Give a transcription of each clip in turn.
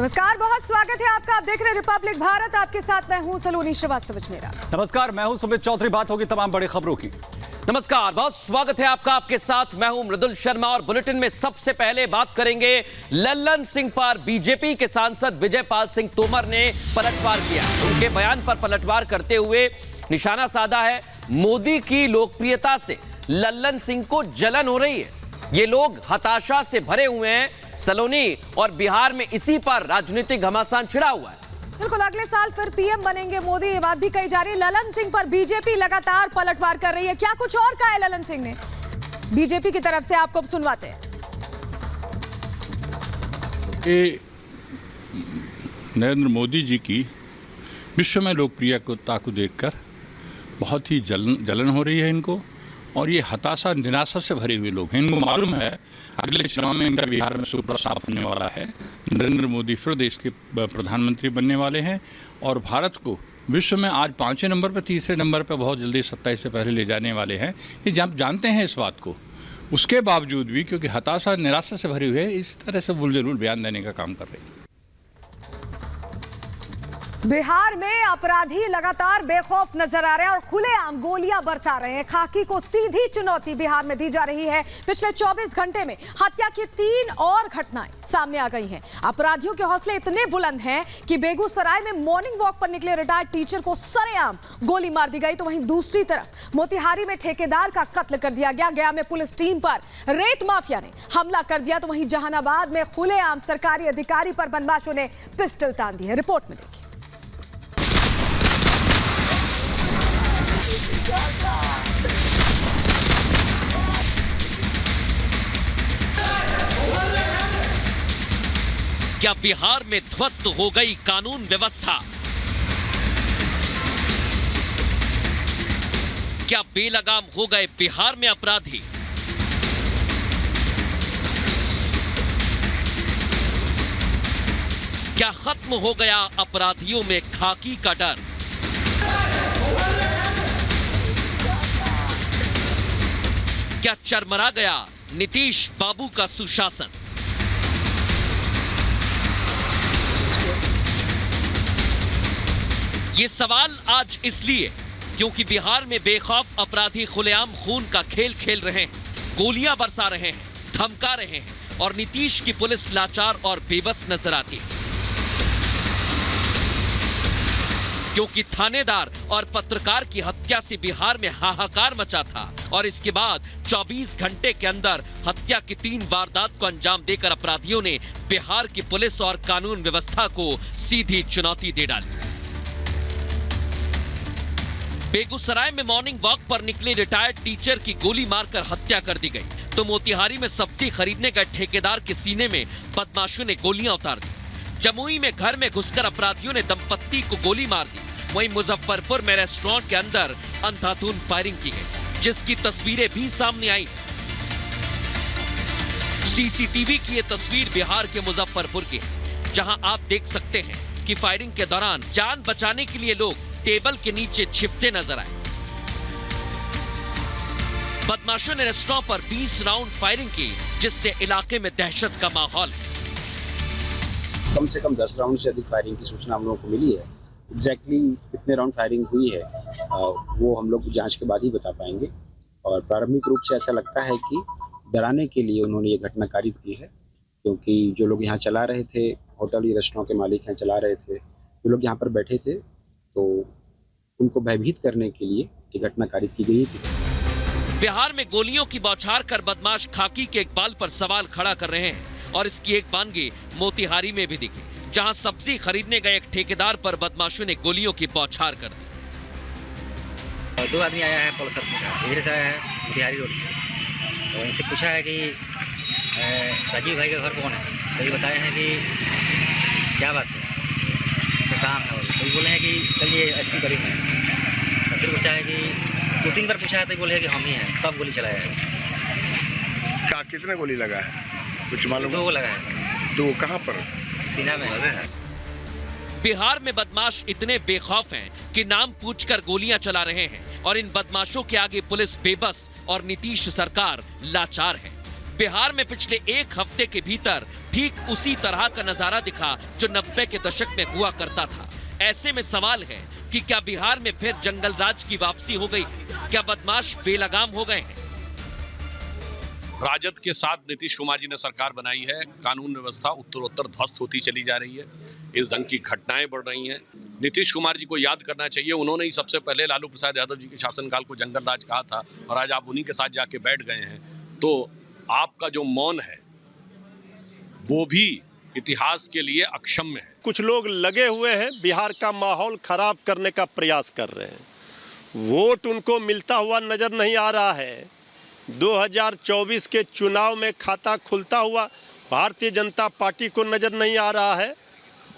नमस्कार, बहुत स्वागत है आपका। आप देख रहे हैं रिपब्लिक भारत। आपके साथ मैं हूं सलोनी श्रीवास्तव मेरा। नमस्कार, मैं हूं सुमित चौधरी। बात होगी तमाम बड़ी खबरों की। नमस्कार, बहुत स्वागत है आपका। आपके साथ मैं हूं मृदुल शर्मा और बुलेटिन में सबसे पहले बात करेंगे लल्लन सिंह पर। बीजेपी के सांसद विजय पाल सिंह तोमर ने पलटवार किया। उनके बयान पर पलटवार करते हुए निशाना साधा है। मोदी की लोकप्रियता से लल्लन सिंह को जलन हो रही है। ये लोग हताशा से भरे हुए हैं। सलोनी और बिहार में इसी पर राजनीतिक घमासान छिड़ा हुआ है। बिल्कुल, अगले साल फिर पीएम बनेंगे मोदी, ये बात भी कही जा रही है। लल्लन सिंह पर बीजेपी लगातार पलटवार कर रही है। क्या कुछ और कहा है लल्लन सिंह ने बीजेपी की तरफ से, आपको सुनवाते हैं। नरेंद्र मोदी जी की विश्व में लोकप्रियता को देखकर बहुत ही जलन हो रही है इनको, और ये हताशा निराशा से भरे हुए लोग हैं। इनको मालूम है अगले चुनाव में इनका बिहार में सुपड़ा साफ होने वाला है। नरेंद्र मोदी फिर देश के प्रधानमंत्री बनने वाले हैं और भारत को विश्व में आज 5वें नंबर पर, 3रे नंबर पर बहुत जल्दी 27 से पहले ले जाने वाले हैं। ये जब जानते हैं इस बात को, उसके बावजूद भी क्योंकि हताशा निराशा से भरे हुए इस तरह से बुलजरूल बयान देने का काम कर रहे हैं। बिहार में अपराधी लगातार बेखौफ नजर आ रहे हैं और खुलेआम गोलियां बरसा रहे हैं। खाकी को सीधी चुनौती बिहार में दी जा रही है। पिछले 24 घंटे में हत्या की 3 और घटनाएं सामने आ गई हैं। अपराधियों के हौसले इतने बुलंद हैं कि बेगूसराय में मॉर्निंग वॉक पर निकले रिटायर्ड टीचर को सरेआम गोली मार दी गई, तो वहीं दूसरी तरफ मोतिहारी में ठेकेदार का कत्ल कर दिया गया। गया में पुलिस टीम पर रेत माफिया ने हमला कर दिया, तो वहीं जहानाबाद में खुलेआम सरकारी अधिकारी पर बदमाशों ने पिस्टल तान दी है। रिपोर्ट में देखिए। क्या बिहार में ध्वस्त हो गई कानून व्यवस्था? क्या बेलगाम हो गए बिहार में अपराधी? क्या खत्म हो गया अपराधियों में खाकी का डर? क्या चरमरा गया नीतीश बाबू का सुशासन? ये सवाल आज इसलिए क्योंकि बिहार में बेखौफ अपराधी खुलेआम खून का खेल खेल रहे हैं, गोलियां बरसा रहे हैं, धमका रहे हैं और नीतीश की पुलिस लाचार और बेबस नजर आती है। क्योंकि थानेदार और पत्रकार की हत्या से बिहार में हाहाकार मचा था और इसके बाद 24 घंटे के अंदर हत्या की 3 वारदात को अंजाम देकर अपराधियों ने बिहार की पुलिस और कानून व्यवस्था को सीधी चुनौती दे डाली। बेगूसराय में मॉर्निंग वॉक पर निकले रिटायर्ड टीचर की गोली मारकर हत्या कर दी गई, तो मोतिहारी में सब्जी खरीदने गए ठेकेदार के सीने में बदमाशों ने गोलियां उतार दी। जमुई में घर में घुसकर अपराधियों ने दंपत्ति को गोली मार दी। वहीं मुजफ्फरपुर में रेस्टोरेंट के अंदर अंधाधुंध फायरिंग की गई, जिसकी तस्वीरें भी सामने आई। सीसीटीवी की ये तस्वीर बिहार के मुजफ्फरपुर की है, जहां आप देख सकते हैं कि फायरिंग के दौरान जान बचाने के लिए लोग टेबल के नीचे छिपते नजर आए। बदमाशों ने रेस्टोरेंट पर 20 राउंड फायरिंग की, जिससे इलाके में दहशत का माहौल है। कम से कम 10 राउंड से अधिक फायरिंग की सूचना हम लोगों को मिली है। एग्जैक्टली कितने राउंड फायरिंग हुई है वो हम लोग जांच के बाद ही बता पाएंगे। और प्रारंभिक रूप से ऐसा लगता है कि डराने के लिए उन्होंने ये घटना कारित की है, क्योंकि जो लोग यहाँ चला रहे थे, होटल या रेस्टोरेंट के मालिक यहाँ चला रहे थे, जो लोग यहाँ पर बैठे थे, तो उनको भयभीत करने के लिए ये घटना कारित की गई थी। बिहार में गोलियों की बौछार कर बदमाश खाकी के इकबाल पर सवाल खड़ा कर रहे हैं और इसकी एक बानगी मोतिहारी में भी दिखी, जहां सब्जी खरीदने गए एक ठेकेदार पर बदमाशों ने गोलियों की बौछार कर दी। 2 आदमी आया है पल्सर से, इधर से आया है मोतिहारी रोड से, तो इनसे पूछा है कि राजीव भाई का घर कौन है, तो ये बताए हैं कि क्या बात है, तो काम है। तो ये बोले हैं कि चलिए 80 करीब है। तो फिर पूछा है कि 2-3 बार पूछा है, तो बोले हैं कि हम ही हैं, सब गोली चलाया है। क्या कितने गोली लगा है कुछ मालूम? 2 लगा है। 2 कहाँ पर? सीना में। बिहार में बदमाश इतने बेखौफ हैं कि नाम पूछकर गोलियां चला रहे हैं और इन बदमाशों के आगे पुलिस बेबस और नीतीश सरकार लाचार है। बिहार में पिछले एक हफ्ते के भीतर ठीक उसी तरह का नजारा दिखा जो 90 के दशक में हुआ करता था। ऐसे में सवाल है कि क्या बिहार में फिर जंगल राज की वापसी हो गई? क्या बदमाश बेलगाम हो गए हैं? राजद के साथ नीतीश कुमार जी ने सरकार बनाई है, कानून व्यवस्था उत्तरोत्तर ध्वस्त होती चली जा रही है, इस ढंग की घटनाएं बढ़ रही हैं। नीतीश कुमार जी को याद करना चाहिए, उन्होंने ही सबसे पहले लालू प्रसाद यादव जी के शासनकाल को जंगल राज कहा था और आज आप उन्हीं के साथ जाके बैठ गए हैं। तो आपका जो मौन है वो भी इतिहास के लिए अक्षम्य है। कुछ लोग लगे हुए हैं बिहार का माहौल खराब करने का प्रयास कर रहे हैं। वोट उनको मिलता हुआ नजर नहीं आ रहा है। 2024 के चुनाव में खाता खुलता हुआ भारतीय जनता पार्टी को नजर नहीं आ रहा है।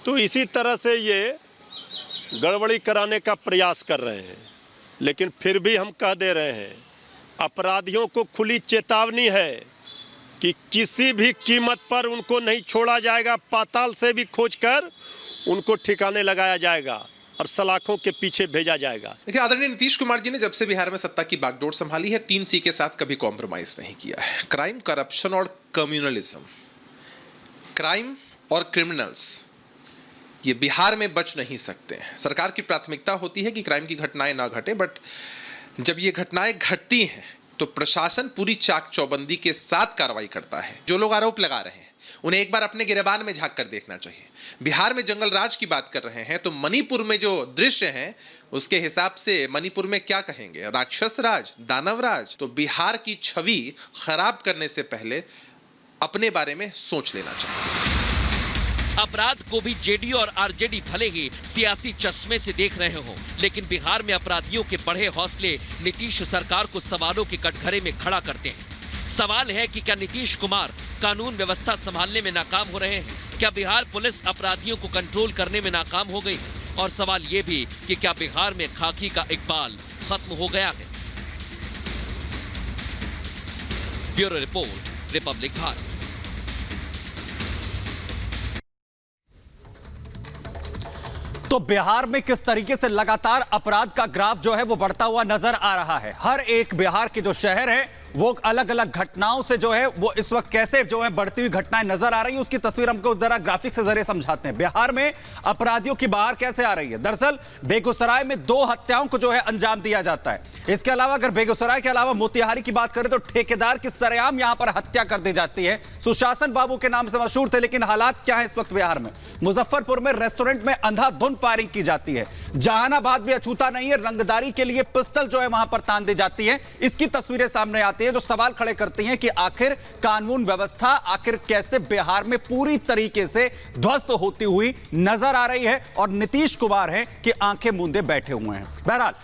तो इसी तरह से ये गड़बड़ी कराने का प्रयास कर रहे हैं। लेकिन फिर भी हम कह दे रहे हैं, अपराधियों को खुली चेतावनी है कि किसी भी कीमत पर उनको नहीं छोड़ा जाएगा। पाताल से भी खोजकर उनको ठिकाने लगाया जाएगा और सलाखों के पीछे भेजा जाएगा। देखिए, आदरणीय नीतीश कुमार जी ने जब से बिहार में सत्ता की बागडोर संभाली है, 3C के साथ कभी कॉम्प्रोमाइज नहीं किया है। क्राइम, करप्शन और कम्युनलिज्म, क्राइम और क्रिमिनल्स ये बिहार में बच नहीं सकते हैं। सरकार की प्राथमिकता होती है कि क्राइम की घटनाएं ना घटे, बट जब ये घटनाएं घटती हैं तो प्रशासन पूरी चाक चौबंदी के साथ कार्रवाई करता है। जो लोग आरोप लगा रहे हैं उन्हें एक बार अपने गिरबान में झांक कर देखना चाहिए। बिहार में जंगल राज की बात कर रहे हैं तो मणिपुर में जो दृश्य हैं उसके हिसाब से मणिपुर में क्या कहेंगे, राक्षस राज, दानव राज। तो बिहार की छवि खराब करने से पहले अपने बारे में सोच लेना चाहिए। अपराध को भी जेडीयू और आरजेडी भले ही सियासी चश्मे से देख रहे हों, लेकिन बिहार में अपराधियों के बढ़े हौसले नीतीश सरकार को सवालों के कटघरे में खड़ा करते हैं। सवाल है कि क्या नीतीश कुमार कानून व्यवस्था संभालने में नाकाम हो रहे हैं? क्या बिहार पुलिस अपराधियों को कंट्रोल करने में नाकाम हो गई? और सवाल यह भी कि क्या बिहार में खाकी का इकबाल खत्म हो गया है? Bureau report, Republic Bharat. तो बिहार में किस तरीके से लगातार अपराध का ग्राफ जो है वो बढ़ता हुआ नजर आ रहा है। हर एक बिहार के जो शहर है वो अलग अलग घटनाओं से जो है वो इस वक्त कैसे जो है बढ़ती हुई घटनाएं नजर आ रही है, उसकी तस्वीर हमको जरा ग्राफिक से जरिए समझाते हैं। बिहार में अपराधियों की बाहर कैसे आ रही है। दरअसल बेगूसराय में 2 हत्याओं को जो है अंजाम दिया जाता है। इसके अलावा अगर बेगूसराय के अलावा मोतिहारी की बात करें तो ठेकेदार की सरेआम यहां पर हत्या कर दी जाती है। सुशासन बाबू के नाम से मशहूर थे, लेकिन हालात क्या है इस वक्त बिहार में? मुजफ्फरपुर में रेस्टोरेंट में अंधाधुंध फायरिंग की जाती है। जहानाबाद भी अछूता नहीं है, रंगदारी के लिए पिस्टल जो है वहां पर तान दी जाती है। इसकी तस्वीरें सामने आती है जो सवाल खड़े करती हैं कि आखिर कानून व्यवस्था आखिर कैसे बिहार में पूरी तरीके से ध्वस्त होती हुई नजर आ रही है और नीतीश कुमार हैं कि आंखें मूंदे बैठे हुए हैं। बहरहाल